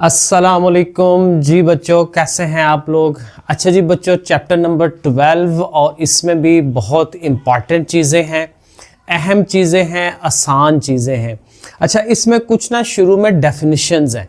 अस्सलामुअलैकुम जी बच्चों, कैसे हैं आप लोग। अच्छा जी बच्चों, चैप्टर नंबर 12 और इसमें भी बहुत इम्पॉर्टेंट चीज़ें हैं, अहम चीज़ें हैं, आसान चीज़ें हैं। अच्छा, इसमें कुछ ना शुरू में डेफिनिशंस हैं,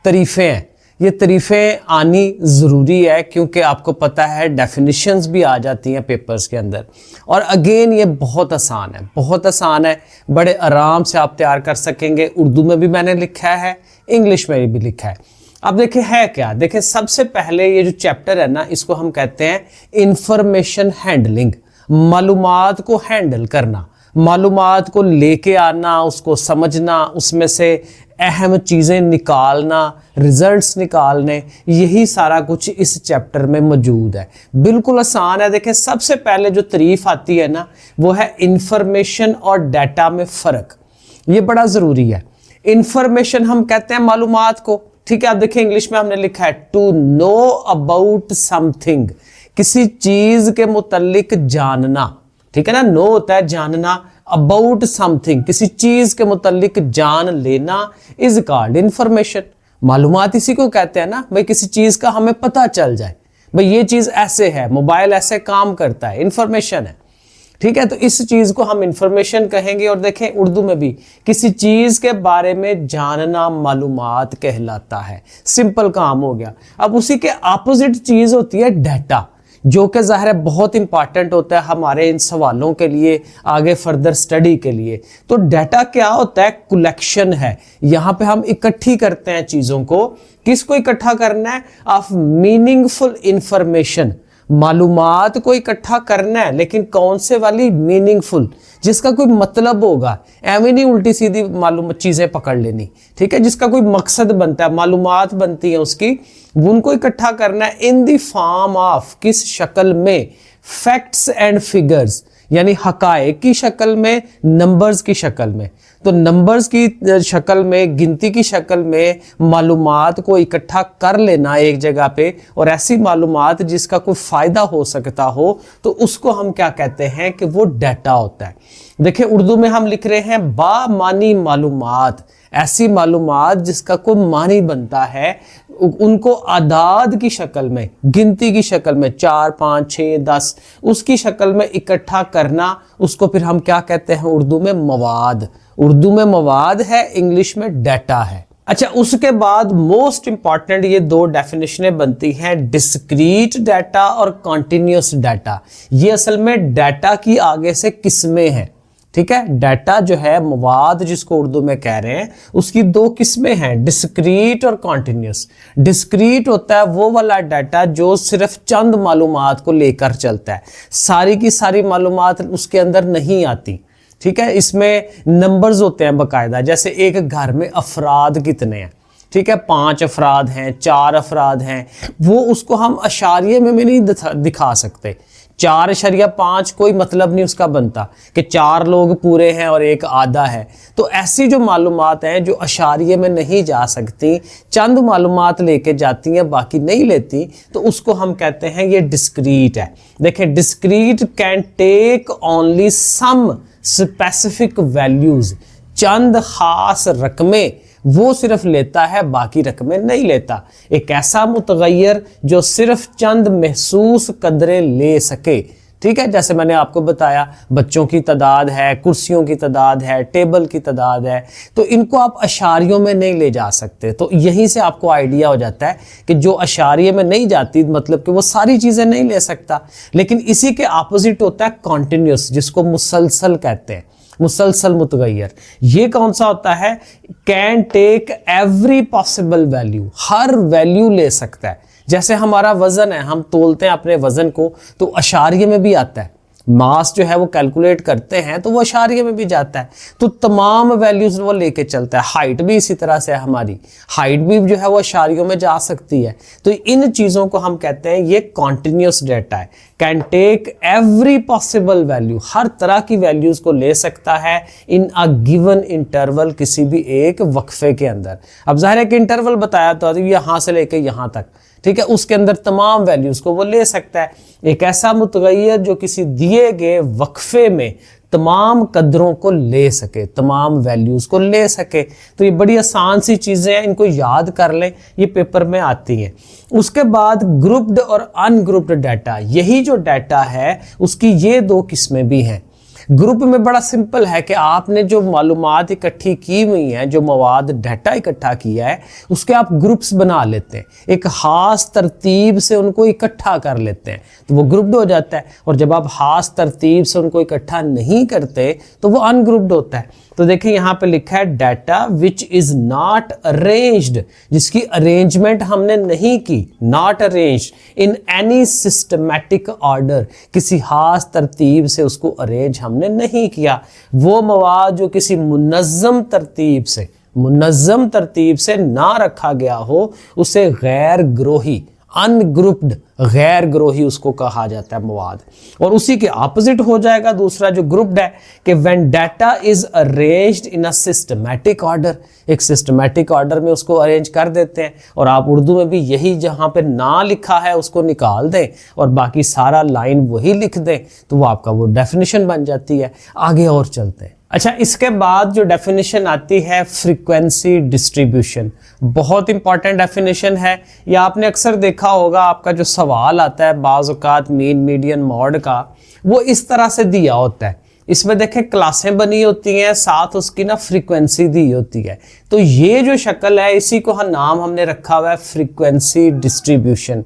तरीफ़ें हैं। ये तरीफ़ें आनी ज़रूरी है क्योंकि आपको पता है डेफिनिशंस भी आ जाती हैं पेपर्स के अंदर। और अगेन ये बहुत आसान है, बहुत आसान है, बड़े आराम से आप तैयार कर सकेंगे। उर्दू में भी मैंने लिखा है, इंग्लिश में भी लिखा है। अब देखिए है क्या, देखिए सबसे पहले ये जो चैप्टर है ना, इसको हम कहते हैं इंफॉर्मेशन हैंडलिंग। मालूमात को हैंडल करना, मालूमात को लेके आना, उसको समझना, उसमें से अहम चीज़ें निकालना, रिजल्ट्स निकालने, यही सारा कुछ इस चैप्टर में मौजूद है। बिल्कुल आसान है। देखिए सबसे पहले जो तारीफ आती है ना, वो है इंफॉर्मेशन और डाटा में फ़र्क। ये बड़ा ज़रूरी है। इंफॉर्मेशन हम कहते हैं मालूमात को, ठीक है। आप देखिए इंग्लिश में हमने लिखा है टू नो अबाउट समथिंग, किसी चीज के मुतल्लिक जानना, ठीक है ना। नो होता है जानना, अबाउट समथिंग किसी चीज के मुतल्लिक जान लेना इज कॉल्ड इंफॉर्मेशन। मालूमात इसी को कहते हैं ना भाई, किसी चीज का हमें पता चल जाए भाई ये चीज ऐसे है, मोबाइल ऐसे काम करता है, इंफॉर्मेशन है, ठीक है। तो इस चीज को हम इंफॉर्मेशन कहेंगे। और देखें उर्दू में भी किसी चीज के बारे में जानना मालूमात कहलाता है। सिंपल काम हो गया। अब उसी के ऑपोजिट चीज होती है डाटा, जो कि ज़ाहिर है बहुत इंपॉर्टेंट होता है हमारे इन सवालों के लिए, आगे फर्दर स्टडी के लिए। तो डाटा क्या होता है? कलेक्शन है। यहाँ पे हम इकट्ठी करते हैं चीज़ों को। किसको इकट्ठा करना है? ऑफ मीनिंगफुल इंफॉर्मेशन, मालूमात को इकट्ठा करना है, लेकिन कौन से वाली? मीनिंगफुल, जिसका कोई मतलब होगा। एवं नहीं उल्टी सीधी मालूम चीज़ें पकड़ लेनी, ठीक है। जिसका कोई मकसद बनता है, मालूमात बनती है उसकी, उनको इकट्ठा करना है इन द फॉर्म ऑफ, किस शक्ल में? फैक्ट्स एंड फिगर्स, यानी हकायक की शक्ल में, नंबर्स की शक्ल में। तो नंबर्स की शक्ल में, गिनती की शक्ल में मालूमात को इकट्ठा कर लेना एक जगह पे, और ऐसी मालूमात जिसका कोई फ़ायदा हो सकता हो, तो उसको हम क्या कहते हैं कि वो डाटा होता है। देखिए उर्दू में हम लिख रहे हैं बामानी मालूमात, ऐसी मालूमात जिसका कोई मानी बनता है, उनको आदाद की शक्ल में, गिनती की शक्ल में, 4, 5, 6, 10, उसकी शक्ल में इकट्ठा करना, उसको फिर हम क्या कहते हैं उर्दू में? मवाद। उर्दू में मवाद है, इंग्लिश में डाटा है। अच्छा, उसके बाद मोस्ट इंपॉर्टेंट ये दो डेफिनेशनें बनती हैं, डिस्क्रीट डाटा और कॉन्टिन्यूस डाटा। ये असल में डाटा की आगे से किस्में हैं, ठीक है। डाटा जो है, मवाद जिसको उर्दू में कह रहे हैं, उसकी दो किस्में हैं, डिस्क्रीट और कॉन्टिन्यूस। डिस्क्रीट होता है वो वाला डाटा जो सिर्फ चंद मालूमात को लेकर चलता है, सारी की सारी मालूमात उसके अंदर नहीं आती, ठीक है। इसमें नंबर्स होते हैं बाकायदा, जैसे एक घर में अफराद कितने हैं, ठीक है, 5 अफराद हैं, 4 अफराद हैं, वो उसको हम अशारिये में भी नहीं दिखा सकते। 4.5 कोई मतलब नहीं उसका बनता कि 4 लोग पूरे हैं और एक आधा है। तो ऐसी जो मालूमात हैं जो अशारिये में नहीं जा सकती, चंद मालूमात लेके जाती हैं, बाकी नहीं लेती, तो उसको हम कहते हैं ये डिस्क्रीट है। देखें, discrete can take only some specific values, चंद खास रकमें वो सिर्फ लेता है, बाकी रकमें नहीं लेता। एक ऐसा मुतगय्यर जो सिर्फ चंद महसूस कदरें ले सके, ठीक है। जैसे मैंने आपको बताया, बच्चों की तादाद है, कुर्सियों की तादाद है, टेबल की तादाद है, तो इनको आप अशारियों में नहीं ले जा सकते। तो यहीं से आपको आइडिया हो जाता है कि जो अशारिये में नहीं जाती, मतलब कि वो सारी चीज़ें नहीं ले सकता। लेकिन इसी के ऑपोजिट होता है कॉन्टिन्यूस, जिसको मुसलसल कहते हैं, मुसलसल मुतगय्यर। ये कौन सा होता है? Can take every possible value, हर वैल्यू ले सकता है। जैसे हमारा वजन है, हम तोलते हैं अपने वजन को, तो अशारिये में भी आता है। मास जो है वो कैलकुलेट करते हैं तो वो अशारिये में भी जाता है। तो तमाम वैल्यूज वो लेके चलता है। हाइट भी इसी तरह से है, हमारी हाइट भी जो है वो अशारियों में जा सकती है। तो इन चीज़ों को हम कहते हैं ये कॉन्टिन्यूस डाटा है। Can take every possible value, हर तरह की वैल्यूज को ले सकता है इन अ गिवन इंटरवल, किसी भी एक वक्फे के अंदर। अब जाहिर है कि इंटरवल बताया तो यहाँ से लेके यहाँ तक, ठीक है, उसके अंदर तमाम वैल्यूज को वो ले सकता है। एक ऐसा मुतगय्यर जो किसी दिए गए वक्फे में तमाम कदरों को ले सके, तमाम वैल्यूज़ को ले सके। तो ये बड़ी आसान सी चीज़ें हैं, इनको याद कर लें, ये पेपर में आती हैं। उसके बाद ग्रुप्ड और अनग्रुप्ड डाटा, यही जो डाटा है उसकी ये दो किस्में भी हैं। ग्रुप में बड़ा सिंपल है कि आपने जो मालूमात इकट्ठी की हुई हैं, जो मवाद डाटा इकट्ठा किया है, उसके आप ग्रुप्स बना लेते हैं, एक ख़ास तरतीब से उनको इकट्ठा कर लेते हैं, तो वो ग्रुप्ड हो जाता है। और जब आप ख़ास तरतीब से उनको इकट्ठा नहीं करते तो वो अनग्रुप्ड होता है। तो देखिए यहाँ पे लिखा है data which is not arranged, जिसकी अरेंजमेंट हमने नहीं की, not arranged in any systematic order, किसी खास तरतीब से उसको अरेंज हमने नहीं किया। वो मवाद जो किसी मुनज़्ज़म तरतीब से ना रखा गया हो, उसे गैर ग्रोही, अनग्रुप्ड, गैर ग्रोही उसको कहा जाता है मवाद। और उसी के ऑपोजिट हो जाएगा दूसरा जो ग्रुप्ड है कि when data is arranged in a systematic order, एक सिस्टमैटिक ऑर्डर में उसको अरेंज कर देते हैं। और आप उर्दू में भी यही जहाँ पे ना लिखा है उसको निकाल दें और बाकी सारा लाइन वही लिख दें, तो वो आपका वो डेफिनेशन बन जाती है। आगे और चलते हैं। अच्छा, इसके बाद जो डेफिनेशन आती है फ्रीक्वेंसी डिस्ट्रीब्यूशन, बहुत इंपॉर्टेंट डेफिनेशन है। या आपने अक्सर देखा होगा, आपका जो सवाल आता है बाज़ औक़ात मीन मीडियन मॉड का, वो इस तरह से दिया होता है। इसमें देखें क्लासें बनी होती हैं, साथ उसकी ना फ्रीक्वेंसी दी होती है। तो ये जो शक्ल है, इसी को नाम हमने रखा हुआ है फ्रीक्वेंसी डिस्ट्रीब्यूशन।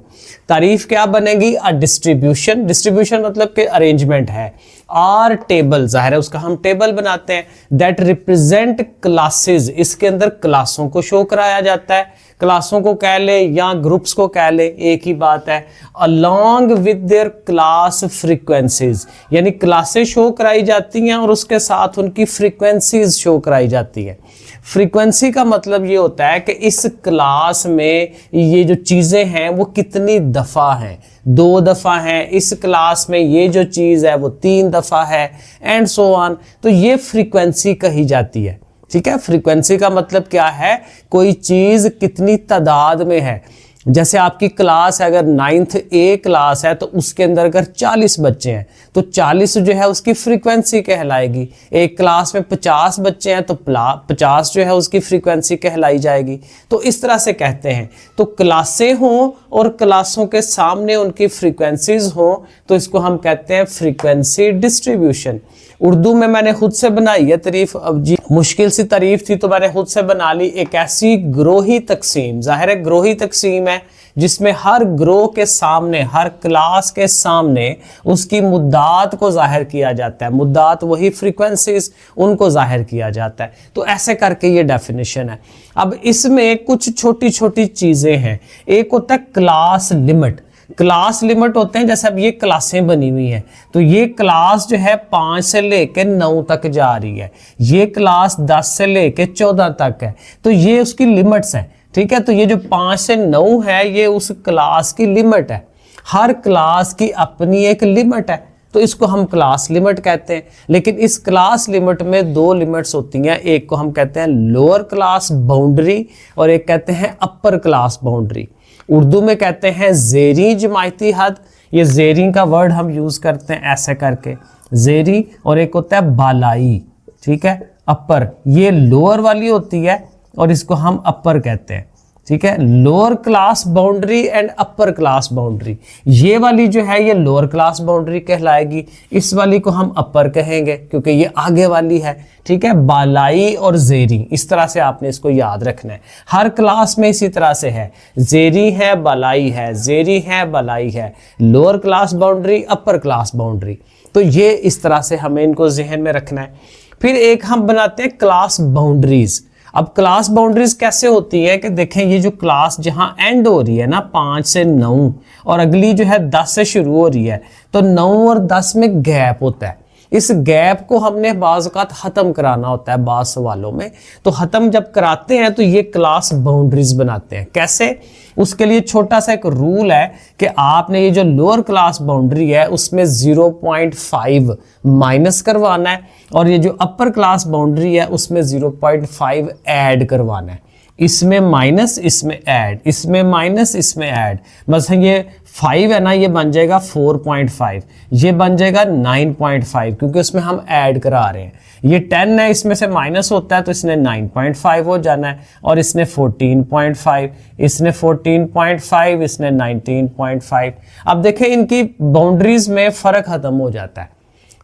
तारीफ क्या बनेगी? अ डिस्ट्रीब्यूशन, डिस्ट्रीब्यूशन मतलब कि अरेंजमेंट है। आर टेबल, जाहिर है उसका हम टेबल बनाते हैं, दैट रिप्रेजेंट क्लासेस, इसके अंदर क्लासों को शो कराया जाता है। क्लासों को कह ले या ग्रुप्स को कह ले, एक ही बात है। Along with their class frequencies, यानी क्लासें शो कराई जाती हैं और उसके साथ उनकी फ्रीक्वेंसीज शो कराई जाती हैं। फ्रीक्वेंसी का मतलब ये होता है कि इस क्लास में ये जो चीज़ें हैं वो कितनी दफ़ा हैं, 2 दफ़ा हैं, इस क्लास में ये जो चीज़ है वो 3 दफ़ा है, एंड सो ऑन। तो ये फ्रीक्वेंसी कही जाती है। ठीक है, फ्रीक्वेंसी का मतलब क्या है? कोई चीज़ कितनी तादाद में है। जैसे आपकी क्लास है, अगर 9th A क्लास है तो उसके अंदर अगर 40 बच्चे हैं तो 40 जो है उसकी फ्रीक्वेंसी कहलाएगी। एक क्लास में 50 बच्चे हैं तो 50 जो है उसकी फ्रीक्वेंसी कहलाई जाएगी। तो इस तरह से कहते हैं। तो क्लासें हों और क्लासों के सामने उनकी फ्रीक्वेंसीज हों तो इसको हम कहते हैं फ्रीक्वेंसी डिस्ट्रीब्यूशन। उर्दू में मैंने खुद से बनाई है तारीफ, अब जी मुश्किल सी तारीफ थी तो मैंने खुद से बना ली। एक ऐसी ग्रोही तकसीम, जाहिर है ग्रोही तकसीम है जिसमें हर ग्रोह के सामने, हर क्लास के सामने उसकी मुद्दात को जाहिर किया जाता है। मुद्दात वही फ्रीक्वेंसीज, उनको जाहिर किया जाता है। तो ऐसे करके ये डेफिनेशन है। अब इसमें कुछ छोटी छोटी चीज़ें हैं। एक होता है क्लास लिमिट। क्लास लिमिट होते हैं, जैसे अब ये क्लासें बनी हुई हैं तो ये क्लास जो है 5 से लेके 9 तक जा रही है, ये क्लास 10 से लेके 14 तक है, तो ये उसकी लिमिट्स हैं। ठीक है, तो ये जो 5 से 9 है ये उस क्लास की लिमिट है। हर क्लास की अपनी एक लिमिट है, तो इसको हम क्लास लिमिट कहते हैं। लेकिन इस क्लास लिमिट में 2 लिमिट्स होती हैं, एक को हम कहते हैं लोअर क्लास बाउंड्री और एक कहते हैं अपर क्लास बाउंड्री। उर्दू में कहते हैं ज़ेरी जमायती हद, ये ज़ेरी का वर्ड हम यूज़ करते हैं ऐसे करके, ज़ेरी, और एक होता है बालाई। ठीक है, अपर, ये लोअर वाली होती है और इसको हम अपर कहते हैं। ठीक है, lower class boundary and upper class boundary. ये वाली जो है ये लोअर क्लास बाउंड्री कहलाएगी, इस वाली को हम अपर कहेंगे क्योंकि ये आगे वाली है। ठीक है, बालाई और ज़ेरी, इस तरह से आपने इसको याद रखना है। हर क्लास में इसी तरह से है, ज़ेरी है बालाई है, ज़ेरी है बालाई है, lower class boundary upper class boundary. तो ये इस तरह से हमें इनको जहन में रखना है। फिर एक हम बनाते हैं क्लास बाउंड्रीज। अब क्लास बाउंड्रीज कैसे होती है कि देखें, ये जो क्लास जहां एंड हो रही है ना 5 से 9 और अगली जो है 10 से शुरू हो रही है, तो 9 और 10 में गैप होता है। इस गैप को हमने बाज़ औक़ात ख़त्म कराना होता है बाज़ सवालों में, तो ख़त्म जब कराते हैं तो ये क्लास बाउंड्रीज बनाते हैं। कैसे? उसके लिए छोटा सा एक रूल है कि आपने ये जो लोअर क्लास बाउंड्री है उसमें 0.5 माइनस करवाना है और ये जो अपर क्लास बाउंड्री है उसमें 0.5 ऐड करवाना है। इसमें माइनस, इसमें ऐड, इसमें माइनस, इसमें ऐड। मतलब ये 5 है ना, ये बन जाएगा 4.5, ये बन जाएगा 9.5 क्योंकि उसमें हम ऐड करा रहे हैं। ये 10 है, इसमें से माइनस होता है तो इसने 9.5 हो जाना है, और इसने 14.5, इसने 14.5, इसने 19.5। अब देखें इनकी बाउंड्रीज में फ़र्क ख़त्म हो जाता है।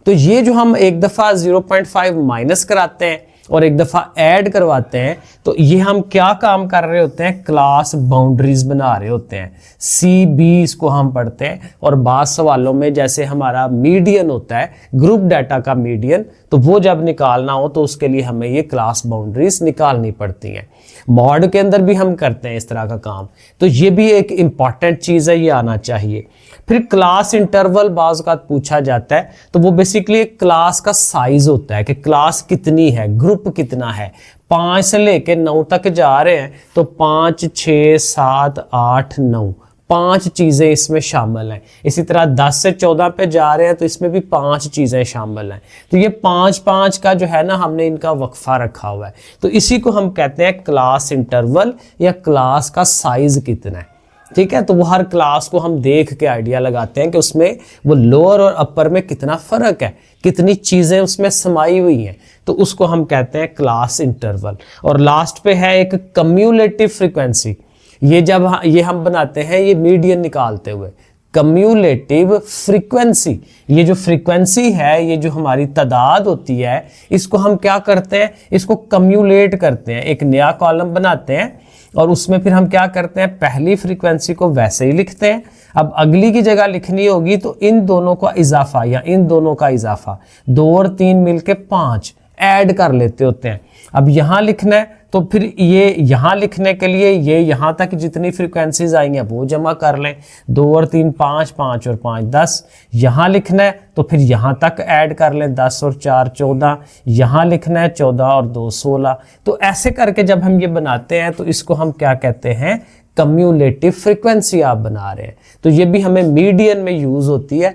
तो ये जो हम एक दफ़ा 0.5 माइनस कराते हैं और एक दफ़ा ऐड करवाते हैं, तो ये हम क्या काम कर रहे होते हैं, क्लास बाउंड्रीज बना रहे होते हैं। CB इसको हम पढ़ते हैं, और बाद सवालों में जैसे हमारा मीडियन होता है, ग्रुप डाटा का मीडियन, तो वो जब निकालना हो तो उसके लिए हमें ये क्लास बाउंड्रीज निकालनी पड़ती हैं। मॉड के अंदर भी हम करते हैं इस तरह का काम, तो ये भी एक इम्पॉर्टेंट चीज़ है, ये आना चाहिए। फिर क्लास इंटरवल बाज़ का पूछा जाता है, तो वो बेसिकली एक क्लास का साइज होता है कि क्लास कितनी है, ग्रुप कितना है। 5 से लेके 9 तक जा रहे हैं तो 5, 6, 7, 8, 9, 5 चीज़ें इसमें शामिल हैं। इसी तरह 10 से 14 पे जा रहे हैं तो इसमें भी 5 चीज़ें शामिल हैं। तो ये 5-5 का जो है ना, हमने इनका वक्फा रखा हुआ है, तो इसी को हम कहते हैं क्लास इंटरवल या क्लास का साइज कितना है। ठीक है, तो वो हर क्लास को हम देख के आइडिया लगाते हैं कि उसमें वो लोअर और अपर में कितना फ़र्क है, कितनी चीज़ें उसमें समाई हुई हैं, तो उसको हम कहते हैं क्लास इंटरवल। और लास्ट पे है एक कम्यूलेटिव फ्रीक्वेंसी। ये जब ये हम बनाते हैं ये मीडियन निकालते हुए, कम्यूलेटिव फ्रीक्वेंसी, ये जो फ्रीक्वेंसी है, ये जो हमारी तादाद होती है, इसको हम क्या करते हैं, इसको कम्यूलेट करते हैं, एक नया कॉलम बनाते हैं और उसमें फिर हम क्या करते हैं, पहली फ्रीक्वेंसी को वैसे ही लिखते हैं। अब अगली की जगह लिखनी होगी तो इन दोनों का इजाफा या इन दोनों का इजाफा 2 और 3 मिलके 5 ऐड कर लेते होते हैं। अब यहाँ लिखना है तो फिर ये यहाँ लिखने के लिए ये यहाँ तक जितनी फ्रीक्वेंसीज आई हैं वो जमा कर लें, 2 और 3 5, 5 और 5 10। यहाँ लिखना है तो फिर यहाँ तक ऐड कर लें, 10 और 4 14। यहाँ लिखना है 14 और 2 16। तो ऐसे करके जब हम ये बनाते हैं तो इसको हम क्या कहते हैं, कम्यूलेटिव फ्रीक्वेंसी आप बना रहे हैं। तो ये भी हमें मीडियन में यूज़ होती है।